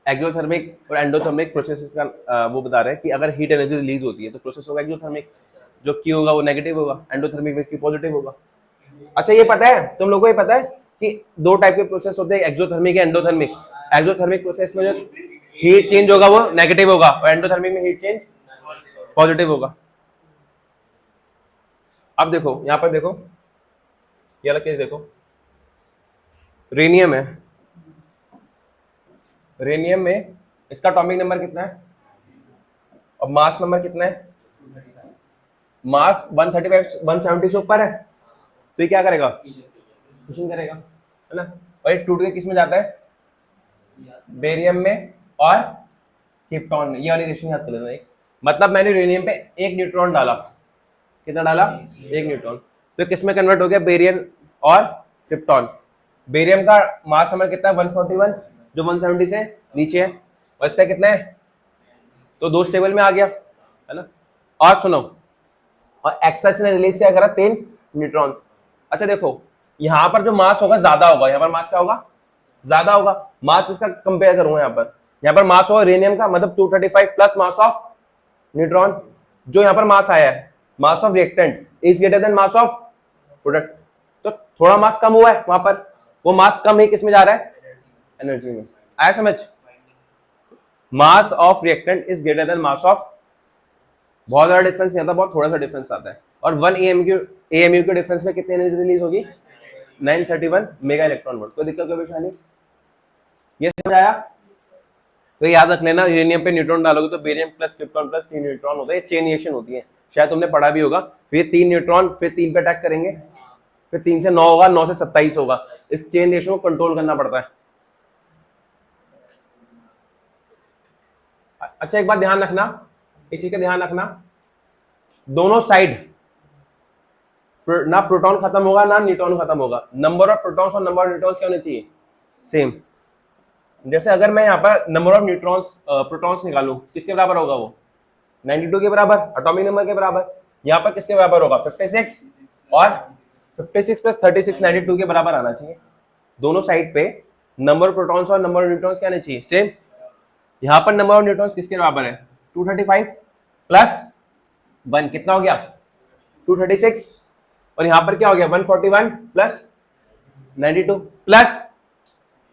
एक्सोथर्मिक और एंडोथर्मिक प्रोसेसेस का वो बता रहे हैं कि अगर हीट एनर्जी रिलीज होती है तो प्रोसेस होगा एक्सोथर्मिक, जो क्यू होगा वो नेगेटिव होगा, एंडोथर्मिक में क्यू पॉजिटिव होगा। अच्छा ये पता है तुम लोगों को, ये पता है कि दो टाइप के प्रोसेस होते हैं, एक्सोथर्मिक या एंडोथर्मिक। एक्सोथर्मिक प्रोसेस में जो हीट चेंज होगा वो नेगेटिव होगा और एंडोथर्मिक में हीट चेंज पॉजिटिव होगा। अब देखो यहां पर देखो, ये वाला केस देखो, रेनियम है, रेनियम में इसका एटॉमिक नंबर कितना है और मास नंबर कितना है? मास 135 170 से ऊपर है, तो ये क्या करेगा? फ्यूजन करेगा, है ना। और ये टूट के किस में जाता है? बेरियम में और क्रिप्टॉन में। ये वाली रिएक्शन याद कर लेना। एक मतलब मैंने यूरेनियम पे एक न्यूट्रॉन डाला, कितना डाला? एक न्यूट्रॉन, तो किस में कन्वर्ट हो गया? बेरियम और क्रिप्टॉन। बेरियम का मास नंबर कितना है? 141, जो 170 से नीचे है, और इसका कितना है? तो दो स्टेबल में आ गया, है ना। और सुनो, और एक्स्ट्रा इसने रिलीज किया करा 3 न्यूट्रॉन्स। अच्छा देखो, यहाँ पर जो मास होगा ज्यादा होगा, यहाँ पर मास क्या होगा? ज्यादा होगा। मास इसका कंपेयर करूंगा, यहाँ पर मास होगा रेनियम का, मतलब 235 प्लस मास ऑफ न्यूट्रॉन। जो यहाँ पर मास आया है, mass of reactant is greater then mass of product, तो थोड़ा मास कम हुआ है वहां पर, वो मास कम है किस में जा रहा है? एनर्जी में। आया समझ? Mass of reactant is greater then mass of, बहुत ज्यादा डिफरेंस नहीं आता, बहुत थोड़ा सा डिफरेंस आता है। और 1 AMU के डिफरेंस में कितनी एनर्जी रिलीज होगी? 931 मेगा इलेक्ट्रॉन वोल्ट। कोई दिक्कत, कोई परेशानी? ये समझ आया? तो याद रख लेना, यूरेनियम पे न्यूट्रॉन डालोगे तो barium plus krypton plus 3 neutron होता है, ये चेन रिएक्शन होती है, शायद तुमने पढ़ा भी होगा। फिर 3 न्यूट्रॉन फिर 3 पे अटैक करेंगे, फिर 3 से 9 होगा, 9 से 27 होगा। इस चेन रिएक्शन को कंट्रोल करना पड़ता है। अच्छा एक बात ध्यान रखना, इस चीज का ध्यान रखना, दोनों साइड ना प्रोटॉन खत्म होगा ना न्यूट्रॉन खत्म होगा। नंबर ऑफ प्रोटॉन्स और नंबर ऑफ न्यूट्रॉन्स क्या होने चाहिए? सेम। जैसे अगर मैं यहाँ पर नंबर ऑफ न्यूट्रॉन्स प्रोटॉन्स निकालूं, किसके बराबर होगा वो? 92 के बराबर, एटॉमिक नंबर के बराबर। यहाँ पर किसके बराबर होगा? 56, और 56 प्लस 36 92 के बराबर आना चाहिए। दोनों साइड पे नंबर ऑफ प्रोटॉन्स और नंबर ऑफ न्यूट्रॉन्स क्या आने चाहिए? सेम। यहाँ पर नंबर ऑफ न्यूट्रॉन्स किसके बराबर है? 235 प्लस 1 कितना हो गया? 236। और यहाँ पर क्या हो गया? 141 प्लस 92 प्लस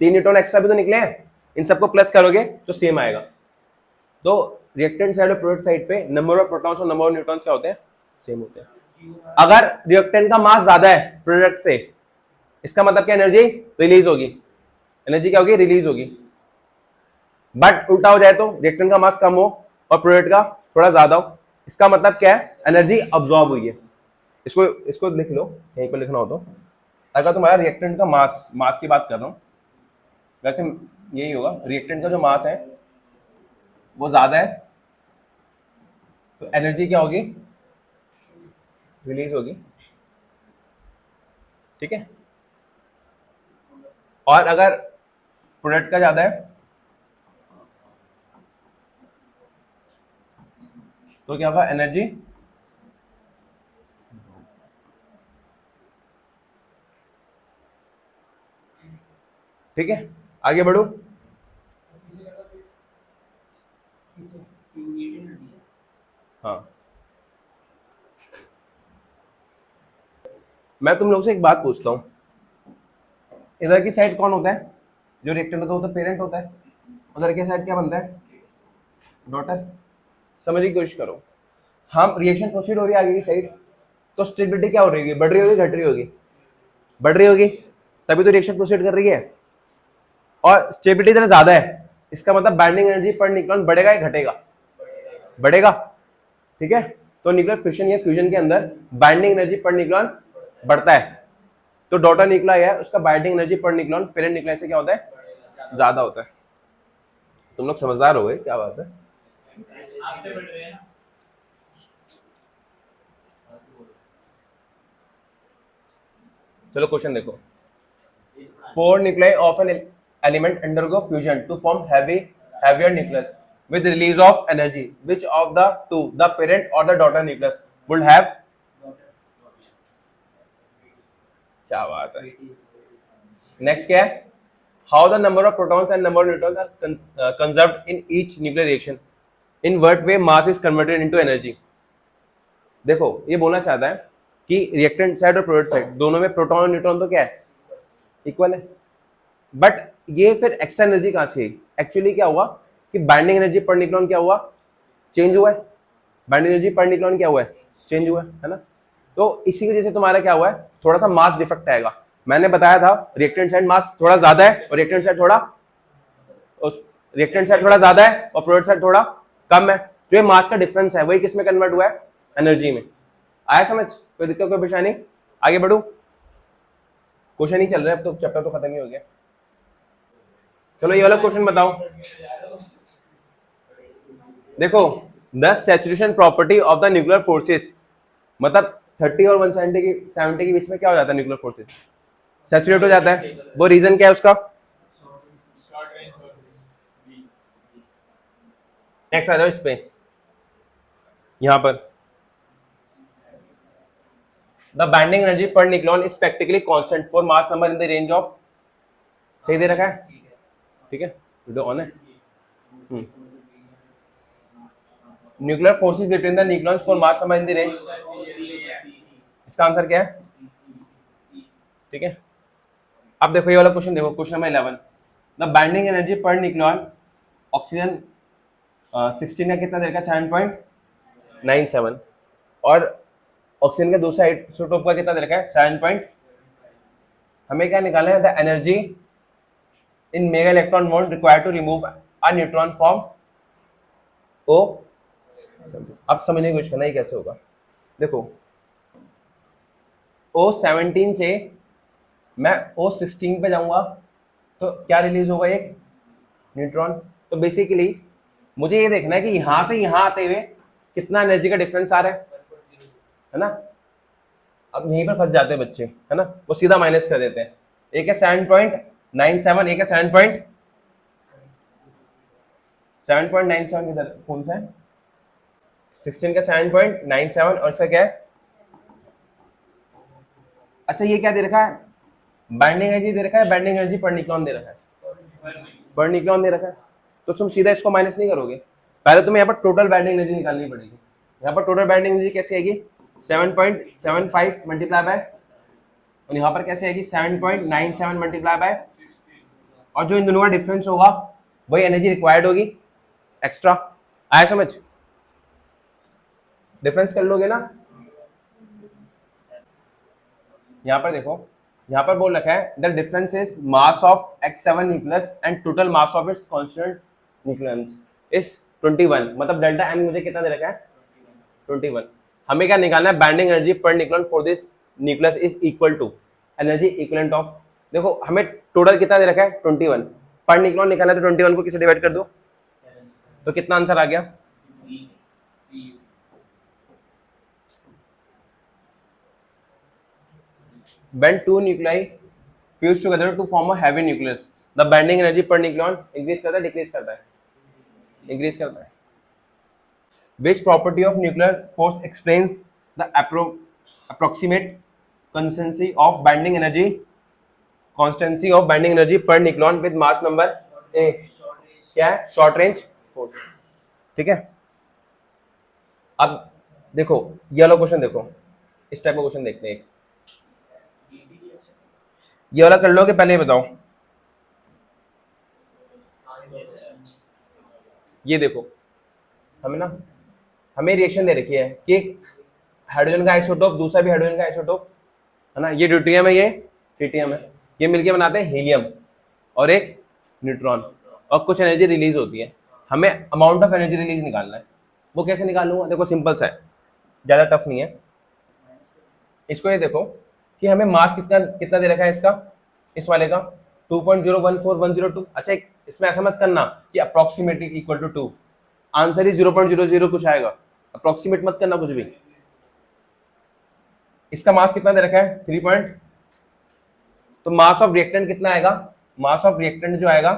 3 न्यूट्रॉन एक्स्ट्रा भी तो निकले हैं, इन सबको प्लस करोगे तो सेम आएगा। तो रिएक्टेंट साइड और प्रोडक्ट साइड पे नंबर ऑफ प्रोटॉन्स और नंबर ऑफ न्यूट्रॉन्स क्या होते हैं? सेम होते हैं। अगर रिएक्टेंट का मास ज्यादा है प्रोडक्ट से, इसका मतलब क्या? एनर्जी रिलीज होगी। एनर्जी क्या होगी? रिलीज होगी। बट उल्टा हो जाए तो रिएक्टेंट का मास कम हो और प्रोडक्ट का थोड़ा ज्यादा हो, इसका मतलब क्या है? एनर्जी अब्सॉर्ब हुई है। इसको लिख लो, यहीं पर लिखना हो तो। अगर तुम्हारा रिएक्टेंट का मास की बात कर रहा हूं, वैसे यही होगा, रिएक्टेंट का जो मास है वो ज्यादा है तो एनर्जी क्या होगी? रिलीज होगी, ठीक है। और अगर प्रोडक्ट का ज्यादा है तो क्या होगा? एनर्जी ठीक है। आगे बढ़ो। हाँ, मैं तुम लोग से एक बात पूछता हूँ, इधर की साइड कौन होता है? जो रिएक्टेंट होता है वो तो पेरेंट होता है, उधर की साइड क्या बनता है? डॉटर। समझने की कोशिश करो, हम रिएक्शन प्रोसीड हो रही है आगे की साइड, तो स्टेबिलिटी क्या हो रही है? बढ़ रही होगी, घट रही होगी? बढ़ रही होगी, तभी तो रिएक्शन प्रोसीड कर रही है। और स्टेबिलिटी इधर ज्यादा है, इसका मतलब बाइंडिंग एनर्जी पर न्यूक्लियन बढ़ेगा या घटेगा? बढ़ेगा, ठीक है। तो न्यूक्लियर फिशन या फ्यूजन के अंदर बाइंडिंग एनर्जी पर न्यूक्लियन बढ़ता है, तो डॉटर न्यूक्लियाई है उसका binding energy per nucleon parent nuclei से क्या होता है? ज्यादा होता है। तुम लोग समझदार हो गए, क्या बात है। चलो क्वेश्चन देखो, 4 nuclei of an element undergo fusion to form heavier nucleus with release of energy. Which of the two, the parent or the daughter nucleus, would have? क्या बात है, नेक्स्ट क्या है, how the number of protons and number of neutrons are conserved in each nuclear reaction, in what way mass is converted into energy. देखो ये बोलना चाहता है कि रिएक्टेंट साइड और प्रोडक्ट साइड दोनों में प्रोटॉन और न्यूट्रॉन तो क्या है, इक्वल है, बट ये फिर एक्स्ट्रा एनर्जी कहां से, एक्चुअली क्या हुआ कि बाइंडिंग एनर्जी पर न्यूट्रॉन क्या हुआ, चेंज हुआ है, बाइंडिंग एनर्जी पर न्यूट्रॉन क्या हुआ है, चेंज हुआ है ना। तो इसी की वजह से तुम्हारा क्या हुआ है, थोड़ा सा मास डिफेक्ट आएगा। मैंने बताया था रिएक्टेंट साइड मास थोड़ा ज्यादा है और रिएक्टेंट साइड थोड़ा ज्यादा है और प्रोडक्ट साइड थोड़ा कम है, जो ये मास का डिफरेंस है वही किस में कन्वर्ट हुआ है, एनर्जी में। आया समझ, कोई दिक्कत कोई परेशानी, आगे बढ़ू, क्वेश्चन ही चल रहा है, अब तो चैप्टर तो खत्म ही हो गया। चलो ये वाला क्वेश्चन बताओ, देखो the saturation property of the nuclear forces, मतलब 30 और 170 के बीच में क्या हो जाता है, न्यूक्लियर फोर्सेस सैचुरेट हो जाता है, वो रीजन क्या है उसका। नेक्स्ट आ जाओ इस पे, यहां पर the binding energy per nucleon is practically constant for mass number in the range of, सही दे रखा है, ठीक है, वीडियो ऑन है। Nuclear forces between the nucleons for mass number in the range, इसका आंसर क्या है, ठीक है। अब देखो ये वाला क्वेश्चन देखो, question number 11, the binding energy per nucleon oxygen 16 का कितना देगा, 7.97, और ऑक्सीजन का दूसरा आइसोटोप का कितना दे रखा है, 7. हमें क्या निकालना है, the energy in mega electron volt required to remove a neutron from O. अब समझने की कोशिश करना ये कैसे होगा, देखो O17 से मैं O16 पे जाऊंगा तो क्या रिलीज होगा, एक न्यूट्रॉन। तो बेसिकली मुझे ये देखना है कि यहां से यहां आते हुए कितना एनर्जी का डिफरेंस आ रहा है ना। अब यहीं पर फंस जाते हैं बच्चे, है ना, वो सीधा माइनस कर देते हैं, एक है 7.97, एक है 7.97 किधर कौन सा है, 16 का 7.97 और इसका क्या है, अच्छा ये क्या दे रखा है, बाइंडिंग एनर्जी दे रखा है, बाइंडिंग एनर्जी पर न्यूक्लियन दे रखा है, पर न्यूक्लियन दे रखा है, तो तुम सीधा इसको माइनस नहीं करोगे, पहले तुम्हें यहाँ पर टोटल बाइंडिंग एनर्जी निकालनी पड़ेगी। यहाँ पर टोटल बाइंडिंग एनर्जी कैसे आएगी, 7.75 मल्टीप्लाई बाय, और यहाँ पर कैसे आएगी 7.97 मल्टीप्लाई बाय, और जो इन दोनों का डिफरेंस होगा वही एनर्जी रिक्वायर्ड होगी एक्स्ट्रा। आया समझ, डिफरेंस कर लोगे ना। यहाँ पर देखो, यहाँ पर बोल रखा है the difference is mass of X7 nucleus and total mass of its constant nucleons is 21, मतलब डेल्टा एम मुझे कितना दे रखा है, 21। हमें क्या निकालना है, binding energy per nucleon for this nucleus is equal to energy equivalent of, देखो हमें टोटल कितना दे रखा है 21, पर न्यूक्लियन निकालना है तो 21 को किससे डिवाइड कर दो, तो कितना आंसर आ गया, when two nuclei fuse together to form a heavy nucleus, the binding energy per nucleon increase करता है, decrease करता है, increase करता है। Which property of nuclear force explains the approximate constancy of binding energy per nucleon with mass number A, क्या है, short range force, ठीक है। अब देखो ये वाला क्वेश्चन देखो, इस टाइप का क्वेश्चन देखते हैं, ये वाला कर लोगे, पहले बताओ, ये देखो हमें रिएक्शन दे रखी है कि एक हाइड्रोजन का आइसोटोप, दूसरा भी हाइड्रोजन का आइसोटोप, है ना, ये ड्यूटेरियम है, ये ट्रिटियम है, ये मिलके बनाते हैं हीलियम और एक न्यूट्रॉन, और कुछ एनर्जी रिलीज होती है, हमें अमाउंट ऑफ एनर्जी रिलीज निकालना है। वो कैसे निकालूंगा, देखो सिंपल सा है, ज्यादा टफ नहीं है। इसको ये देखो कि हमें मास कितना दे रखा है इसका, इस वाले का 2.014102। अच्छा इसमें ऐसा मत करना कि अप्रोक्सीमेटली इक्वल टू 2, आंसर ही 0.00 कुछ आएगा, अप्रोक्सीमेट मत करना कुछ भी। इसका मास कितना दे रखा है 3 तो मास ऑफ रिएक्टेंट कितना आएगा, मास ऑफ रिएक्टेंट जो आएगा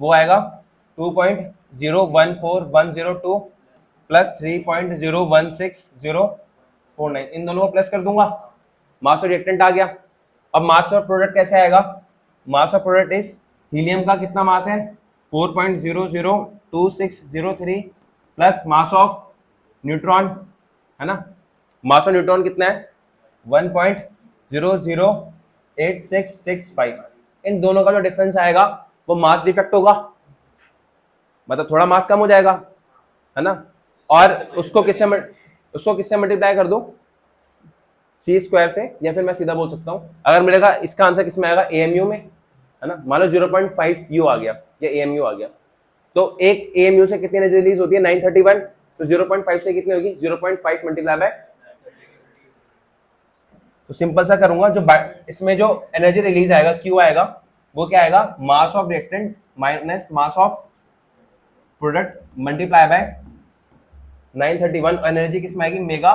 वो आएगा 2.014102 प्लस 3.016049, इन दोनों को प्लस कर दूंगा, मास ऑफ रिएक्टेंट आ गया। अब मास ऑफ प्रोडक्ट कैसे आएगा, mass of product is, helium का कितना मास है 4.002603 प्लस मास ऑफ न्यूट्रॉन, है ना, मास ऑफ न्यूट्रॉन कितना है 1.008665। इन दोनों का जो डिफरेंस आएगा वो मास डिफेक्ट होगा, मतलब थोड़ा मास कम हो जाएगा, है ना, और उसको किससे मल्टीप्लाई कर दो सी स्क्वायर से, या फिर मैं सीधा बोल सकता हूँ अगर मेरे का इसका आंसर किसमें आएगा एएमयू में, है ना, मान लो 0.5 यू आ गया या एएमयू आ गया, तो एक एएमयू से कितनी एनर्जी रिलीज होती है 931, तो 0.5 से कितनी होगी 0.5 मल्टीप्लाई बाय, तो सिंपल सा करूंगा, जो इसमें जो एनर्जी रिलीज आएगा क्यू आएगा वो क्या आएगा mass of reactant minus mass of product multiply by 931, energy किसमें आएगी मेगा,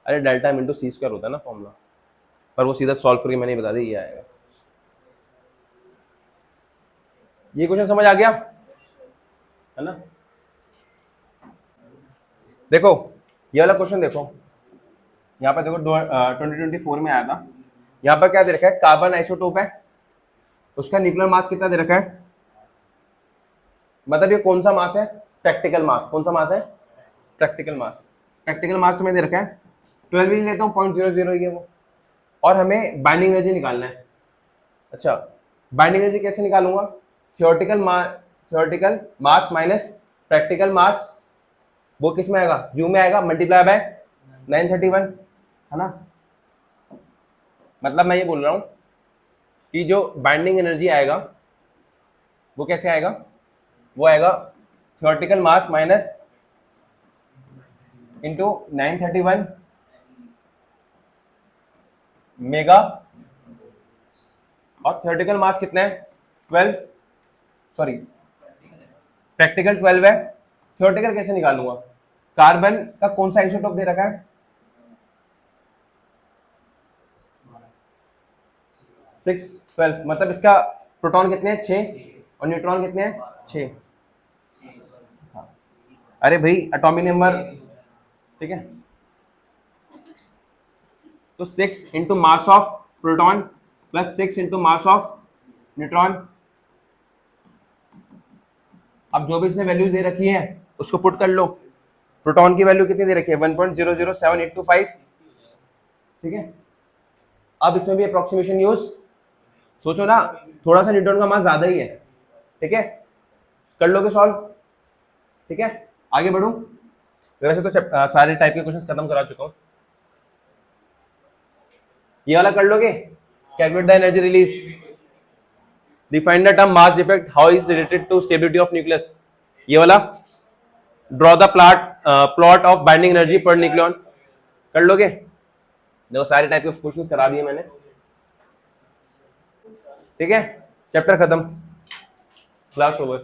अरे डेल्टा एम इंटू सी स्क्वायर होता है ना फॉर्मूला, पर वो सीधा सॉल्व करके मैंने बता दी ये आएगा। ये क्वेश्चन समझ आ गया, है ना। देखो ये वाला क्वेश्चन देखो, यहाँ पर देखो 2024 में आया था, यहाँ पर क्या दे रखा है कार्बन आइसोटोप है, उसका न्यूक्लियर मास कितना दे रखा है, मतलब ये कौन सा मास है प्रैक्टिकल मास, कौन सा मास है प्रैक्टिकल मास, प्रैक्टिकल मास तो मैं दे रखा है 12 ही लेता हूँ 0.00 ही है वो, और हमें बाइंडिंग एनर्जी निकालना है। अच्छा बाइंडिंग एनर्जी कैसे निकालूंगा, थियोरेटिकल मास माइनस प्रैक्टिकल मास, वो किस में आएगा यू में आएगा मल्टीप्लाई बाय 931, है ना, मतलब मैं ये बोल रहा हूँ कि जो बाइंडिंग एनर्जी आएगा वो कैसे आएगा, वो आएगा theoretical mass minus into 931 mega, और थियोरेटिकल मास कितना है 12, सॉरी प्रैक्टिकल 12 है, थियोरेटिकल कैसे निकालूंगा, कार्बन का कौन सा आइसोटोप दे रखा है 612, मतलब इसका प्रोटॉन कितने हैं 6 और न्यूट्रॉन कितने हैं 6, हाँ। अरे भाई एटॉमिक नंबर, ठीक है, तो 6 into mass of proton plus 6 into mass of neutron, अब जो भी इसने वैल्यूज दे रखी है उसको पुट कर लो, प्रोटॉन की वैल्यू कितनी दे रखी है 1.007825, ठीक है, अब इसमें भी अप्रोक्सीमेशन यूज, सोचो ना थोड़ा सा न्यूट्रॉन का मास ज्यादा ही है, ठीक है, कर लोगे सॉल्व, ठीक है, आगे बढ़ू, वैसे तो सारे टाइप के क्वेश्चंस खत्म करा चुका हूं, ये वाला कर लोगे, calculate the energy release, define the term mass defect how is related to stability of nucleus, ये वाला draw the plot of binding energy per nucleon, कर लोगे, देखो सारे टाइप के क्वेश्चंस करा दिए मैंने, ठीक है, चैप्टर खत्म, क्लास ओवर।